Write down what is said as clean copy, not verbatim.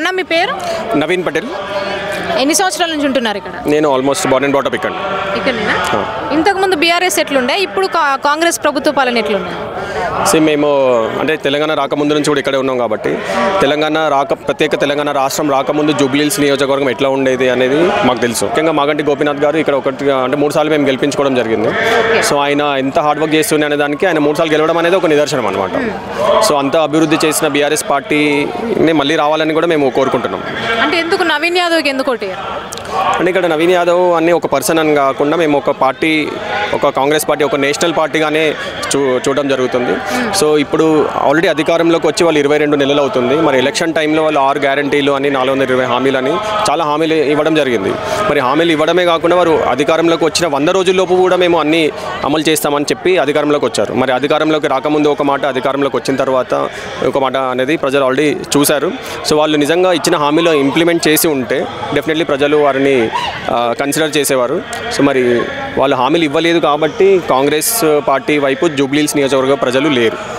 అన్న మీ పేరు? నవీన్ పటేల్. ఎన్ని సంవత్సరాల నుంచి ఉంటున్నారు ఇక్కడ? నేను ఆల్మోస్ట్ బోర్న్ అండ్ బ్రాటప్ ఇక్కడ. ఇక్కడనేనా? ఇంతకుముందు బీఆర్ఎస్ ఎట్లుండే, ఇప్పుడు కాంగ్రెస్ ప్రభుత్వ పాలన ఎట్లుండే? మేము అంటే తెలంగాణ రాకముందు నుంచి కూడా ఇక్కడే ఉన్నాం కాబట్టి ప్రత్యేక తెలంగాణ రాష్ట్రం రాకముందు జూబ్లీహిల్స్ నియోజకవర్గం ఎట్లా ఉండేది అనేది మాకు తెలుసు. ముఖ్యంగా మాగంటి గోపీనాథ్ గారు ఇక్కడ అంటే 3 సార్లు మేము గెలిపించుకోవడం జరిగింది. సో ఆయన ఎంత హార్డ్ వర్క్ చేస్తుంది అనే దానికి ఆయన 3 సార్లు గెలవడం అనేది ఒక నిదర్శనం అనమాట. సో అంత అభివృద్ధి చేసిన బీఆర్ఎస్ పార్టీని మళ్ళీ రావాలని కూడా మేము కోరుకుంటున్నాం. అంటే ఎందుకు నవీన్ యాదవ్కి ఎందుకు ఓటేయారు? అంటే ఇక్కడ నవీన్ యాదవ్ అనే ఒక పర్సన్ అని కాకుండా మేము ఒక పార్టీ, ఒక కాంగ్రెస్ పార్టీ ఒక నేషనల్ పార్టీగానే చూడడం జరుగుతుంది. సో ఇప్పుడు ఆల్రెడీ అధికారంలోకి వచ్చి వాళ్ళు 22 నెలలు అవుతుంది. మరి ఎలక్షన్ టైంలో వాళ్ళు 6 గ్యారంటీలు అని 420 హామీలు అని చాలా హామీలు ఇవ్వడం జరిగింది. మరి హామీలు ఇవ్వడమే కాకుండా వారు అధికారంలోకి వచ్చిన 100 రోజుల్లోపు కూడా మేము అన్నీ అమలు చేస్తామని చెప్పి అధికారంలోకి వచ్చారు. మరి అధికారంలోకి రాకముందు ఒక మాట, అధికారంలోకి వచ్చిన తర్వాత ఒక మాట అనేది ప్రజలు ఆల్రెడీ చూశారు. సో వాళ్ళు నిజంగా ఇచ్చిన హామీలో ఇంప్లిమెంట్ చేసి ఉంటే డెఫినెట్లీ ప్రజలు వారిని కన్సిడర్ చేసేవారు. సో మరి వాళ్ళు హామీలు ఇవ్వలేదు కాబట్టి కాంగ్రెస్ పార్టీ వైపు జూబ్లీహిల్స్ నియోజకవర్గ ప్రజలు లేరు.